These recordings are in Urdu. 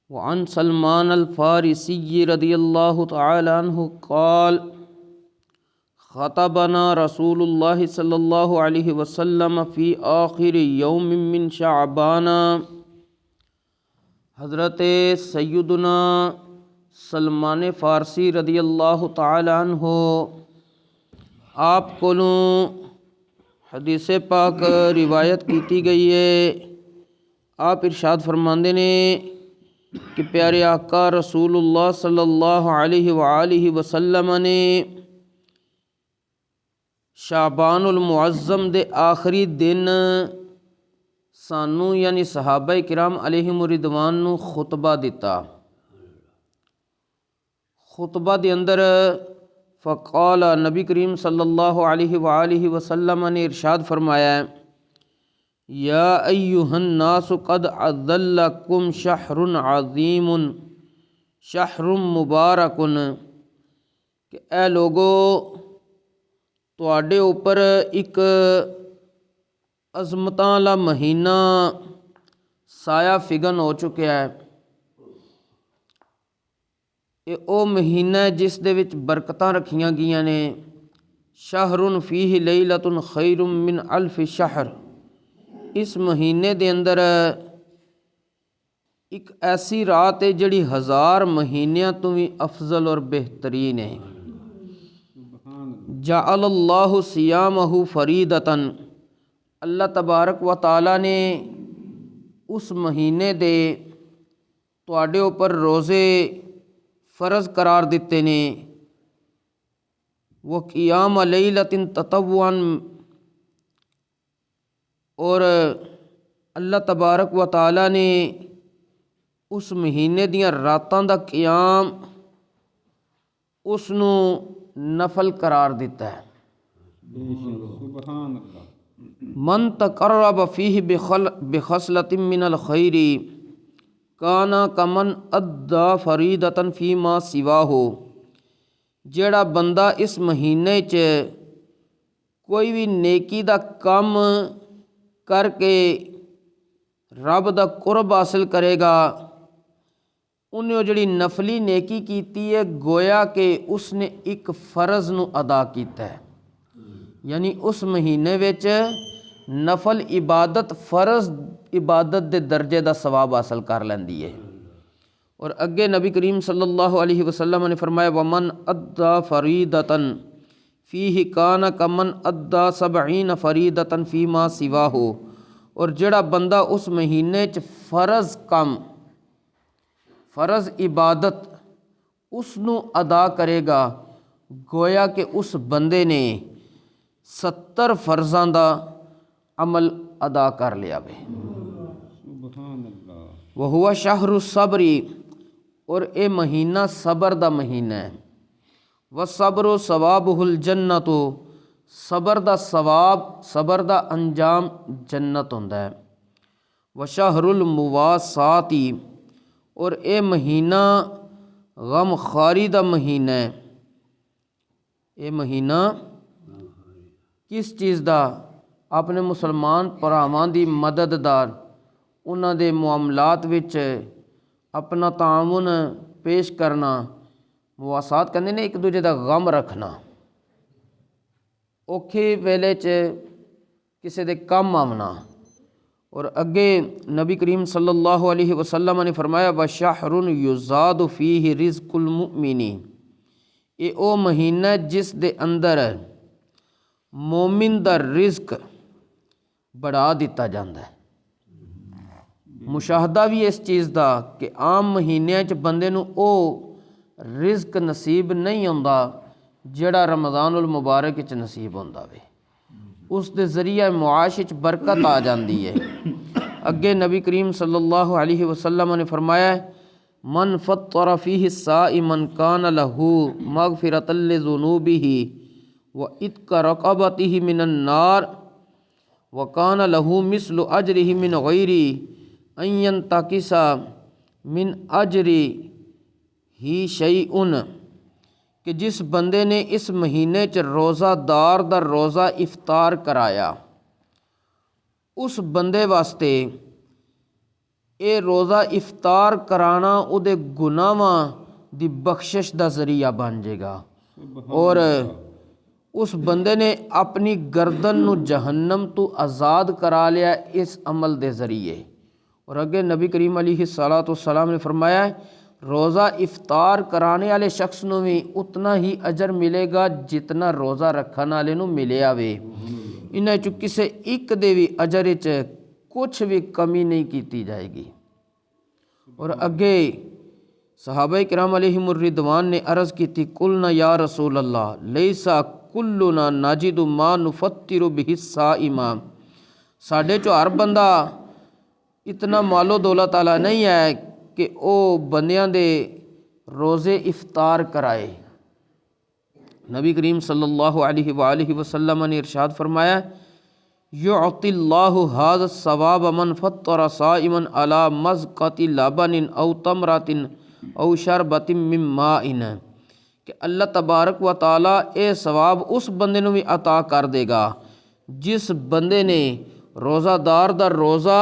وعن سلمان الفارسی رضی اللہ تعالی عنہ قال خطبنا رسول اللہ صلی اللہ علیہ وسلم فی آخر یوم من شعبان۔ حضرت سیدنا سلمان فارسی رضی اللہ تعالی عنہ آپ کولوں حدیث پاک روایت کیتی گئی ہے۔ آپ ارشاد فرماندے نے کہ پیارے آقا رسول اللہ صلی اللہ علیہ وآلہ وسلم نے شعبان المعظم دے آخری دن سانو یعنی صحابہ کرام علیہم رضوان نو خطبہ دیتا۔ خطبہ دے اندر فقال نبی کریم صلی اللہ علیہ وآلہ وسلم نے ارشاد فرمایا یا ایہا الناس قد اذلکم شہر عظیم شہر مبارک، کہ اے لوگو تواڈے اوپر ایک عظمتاں والا مہینہ سایہ فگن ہو چکیا ہے۔ یہ او مہینہ ہے جس دے وچ برکتاں رکھیاں گئیاں نے۔ شہر فیہ لیلۃ خیر من الف شہر، اس مہینے دے اندر ایک ایسی رات ہے جڑی 1000 مہینیاں تو بھی افضل اور بہترین ہے۔ جعل اللہ صیامہ فریدۃ، اللہ تبارک و تعالی نے اس مہینے دے تواڈے اوپر روزے فرض قرار دیتے نے۔ وہ قیام لیلۃ تطوعا، اور اللہ تبارک و تعالی نے اس مہینے دیاں راتاں دا قیام اس نو نفل قرار دیتا ہے۔ سبحان اللہ۔ من تقرب فیہ بخصلۃ من الخیر کان کمن ادی فریدۃ فیما سواہ، جیڑا بندہ اس مہینے چ کوئی بھی نیکی دا کم کر کے رب دا قرب حاصل کرے گا، انہیں جڑی نفلی نیکی کیتی ہے گویا کہ اس نے ایک فرض نو ادا کیتا ہے۔ یعنی اس مہینے وچ نفل عبادت فرض عبادت دے درجے دا ثواب حاصل کر لیندی ہے۔ اور اگے نبی کریم صلی اللہ علیہ وسلم نے فرمایا ومن ادی فریدۃ فیہ کان کمن ادی 70 فریدۃ فیما سواہ، اور جڑا بندہ اس مہینے چ فرض کم فرض عبادت اس نو ادا کرے گا گویا کہ اس بندے نے 70 فرضاں دا عمل ادا کر لیا وے۔ سبحان اللہ۔ وہو شہر الصبر، اور اے مہینہ صبر دا مہینہ ہے۔ والصبر ثوابہ الجنت، صبر دا ثواب صبر دا انجام جنت ہوندا ہے۔ وشہر المواسات، اور اے مہینہ غم خواری دا مہینہ ہے۔ اے مہینہ کس چیز دا؟ اپنے مسلمان پراواں دی مدد دا، انہاں دے معاملات وچ اپنا تعاون پیش کرنا۔ مواسات کہندے نے ایک دوجے دا غم رکھنا، اوکھے ویلے چ کسے دے کم آونا۔ اور اگے نبی کریم صلی اللہ علیہ وسلم نے فرمایا وَشَحْرٌ يُزَادُ فِيهِ رِزْقُ الْمُؤْمِنِ، یہ او مہینہ جس دے اندر مومن دا رزق بڑھا دیتا جاندہ ہے۔ مشاہدہ بھی اس چیز دا کہ عام مہینیاں چ بندے نو او رزق نصیب نہیں ہوندا جڑا رمضان المبارک چ نصیب ہوندا وے، اس دے ذریعہ معاش چ برکت آ جاندی ہے۔ اگے نبی کریم صلی اللہ علیہ وسلم نے فرمایا من فطر فیہ صائما کان لہ مغفرۃ لذنوبہ وعتق رقبتہ من النار وکان لہ مثل اجرہ من غیر ان ینتقص من اجرہ شیء، کہ جس بندے نے اس مہینے چ روزہ دار دا روزہ افطار کرایا، اس بندے واسطے ਇਹ ਰੋਜ਼ਾ ਇਫਤਾਰ ਕਰਾਣਾ ਉਹਦੇ ਗੁਨਾਹਾਂ ਦੀ ਬਖਸ਼ਿਸ਼ ਦਾ ਜ਼ਰੀਆ ਬਣ ਜਾਏਗਾ ਔਰ ਉਸ ਬੰਦੇ ਨੇ ਆਪਣੀ ਗਰਦਨ ਨੂੰ ਜਹੰਨਮ ਤੋਂ ਆਜ਼ਾਦ ਕਰਾ ਲਿਆ ਇਸ ਅਮਲ ਦੇ ਜ਼ਰੀਏ। اور اگے نبی کریم علیہ الصلوۃ والسلام نے فرمایا ہے روزہ افطار کرانے والے شخص نو بھی اتنا ہی اجر ملے گا جتنا روزہ رکھن والے نو ملیا وے۔ انہاں چوں کسے ایک دے بھی اجر وچ کچھ بھی کمی نہیں کیتی جائے گی۔ اور اگے صحابہ کرام علیہم الرضوان نے عرض کی تھی قلنا یا رسول اللہ لیسا کلنا نجد ما نفطر به الصائم، ساڈے چوں ہر بندہ اتنا مال و دولت والا نہیں ہے کہ او بندیاں دے روزے افطار کرائے۔ نبی کریم صلی اللہ علیہ وآلہ وسلم نے ارشاد فرمایا یعطی اللہ ھذا الثواب من فطر صائما علی مزقۃ لبن او تمرۃ او شربۃ من ماء، کہ اللہ تبارک و تعالی اے ثواب اس بندے نو بھی عطا کر دے گا جس بندے نے روزہ دار دا روزہ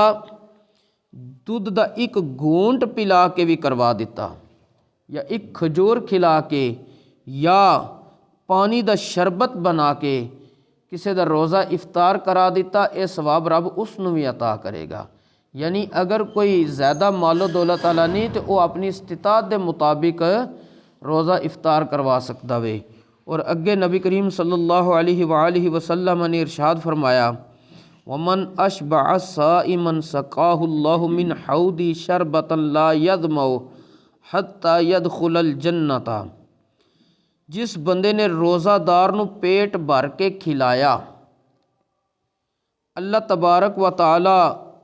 دودھ دا ایک گھونٹ پلا کے بھی کروا دیتا، یا ایک کھجور کھلا کے، یا پانی دا شربت بنا کے کسی دا روزہ افطار کرا دیتا، اے ثواب رب اس نو بھی عطا کرے گا۔ یعنی اگر کوئی زیادہ مال و دولت والا نہیں تو وہ اپنی استطاعت دے مطابق روزہ افطار کروا سکتا وے۔ اور اگے نبی کریم صلی اللہ علیہ وآلہ وسلم نے ارشاد فرمایا ومن اشبع صائما سقاہ اللہ من حوضی شربۃ لا یظمأ حتی یدخل الجنۃ، جس بندے نے روزہ دار نو پیٹ بھر کے کھلایا اللہ تبارک و تعالی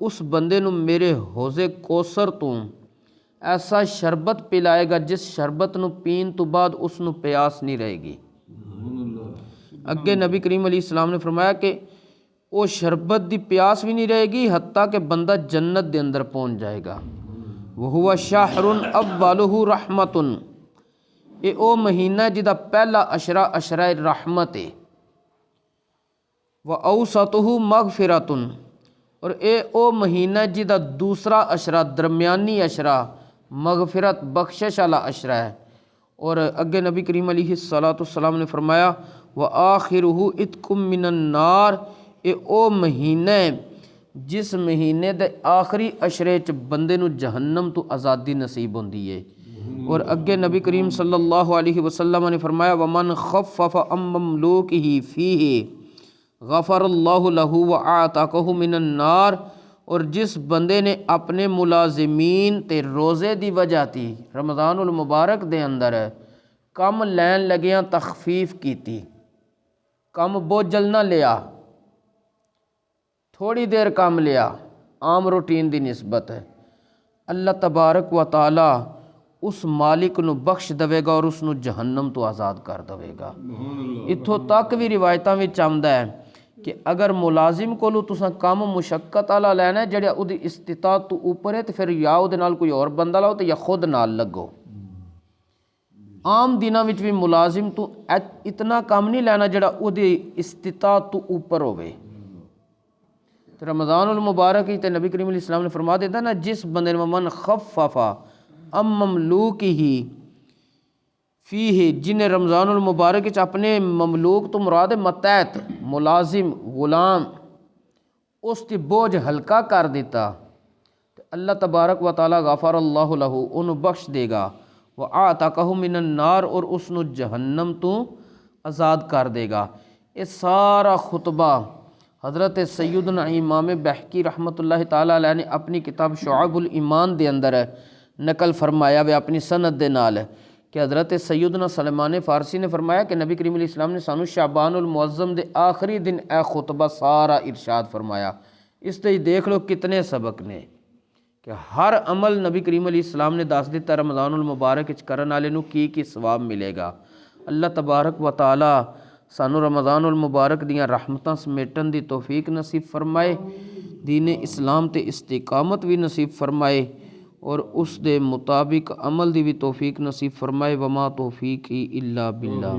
اس بندے نو میرے حوض کوثر تو ایسا شربت پلائے گا جس شربت نو پین تو بعد اس نو پیاس نہیں رہے گی۔ اگے نبی کریم علیہ السلام نے فرمایا کہ وہ شربت دی پیاس بھی نہیں رہے گی حتیٰ کہ بندہ جنت دے اندر پہنچ جائے گا۔ وہو شہر اولہ رحمت، اے او مہینہ جدا پہلا اشرہ اشرہ رحمت ہے، وَأَوْسَطُهُ مَغْفِرَةٌ، اور اے او مہینہ جدا دوسرا اشرہ درمیانی اشرہ مغفرت بخشش والا اشرہ ہے۔ اور اگے نبی کریم علیہ السلام نے فرمایا وَآخِرُهُ عِتْقٌ مِّنَ النَّارِ، اے او مہینہ جس مہینے دے آخری اشرے چ بندے نو جہنم تو آزادی نصیب ہوندی ہے۔ اور اگے نبی کریم صلی اللہ علیہ وسلم نے فرمایا وَمَنْ خَفَّفَ عَن مَمْلُوكِهِ فِيهِ غفر اللہ لہ وَأَعْتَقَهُ مِنَ النَّارِ، اور جس بندے نے اپنے ملازمین تے روزے دی وجہ تی رمضان المبارک دے اندر کم لین لگیاں تخفیف کیتی، کم بوجھل نہ لیا، تھوڑی دیر کام لیا عام روٹین دی نسبت ہے، اللہ تبارک و تعالی اس مالک نو بخش دے گا اور اس نو جہنم تو آزاد کر دے گا۔ اتھوں تک بھی روایتاں وچ آمدا ہے کہ اگر ملازم کولو تساں کام مشقت والا لینا ہے جڑا اودی استطاعت تو اوپر ہے تو پھر یا اودے نال کوئی اور بندہ لاؤ تے یا خود نال لگو۔ عام دناں وچ بھی ملازم تو اتنا کام نہیں لینا جڑا اودی استطاعت تو اوپر ہوے۔ رمضان المبارک ہی تے نبی کریم علیہ السلام نے فرما دیتا نا جس بندے نے من خفف ام مملوکہ فیہ، جن رمضان المبارک وچ اپنے مملوک تو مراد متحت ملازم غلام اس تی بوجھ ہلکا کر دیتا تو اللہ تبارک و تعالی غفر اللہ لہ انہوں بخش دے گا، وَأَعْتَقَهُ مِنَ النَّارِ، اور اس نو جہنم تو آزاد کر دے گا۔ یہ سارا خطبہ حضرت سیدنا امام بحقی رحمۃ اللہ تعالیٰ علیہ نے اپنی کتاب شعب الایمان دے اندر نقل فرمایا وے اپنی سند دے نال کہ حضرت سیدنا سلمان فارسی نے فرمایا کہ نبی کریم علیہ السلام نے سانو شعبان المعظم دے آخری دن اے خطبہ سارا ارشاد فرمایا۔ اس تے دیکھ لو کتنے سبق نے کہ ہر عمل نبی کریم علیہ السلام نے دس دیتا رمضان المبارک وچ کرن والے نو کی ثواب ملے گا۔ اللہ تبارک و تعالی سانو رمضان المبارک دیاں رحمتاں سمیٹن دی توفیق نصیب فرمائے، دین اسلام تے استقامت بھی نصیب فرمائے اور اس دے مطابق عمل دی بھی توفیق نصیب فرمائے۔ وما توفیقی الا باللہ۔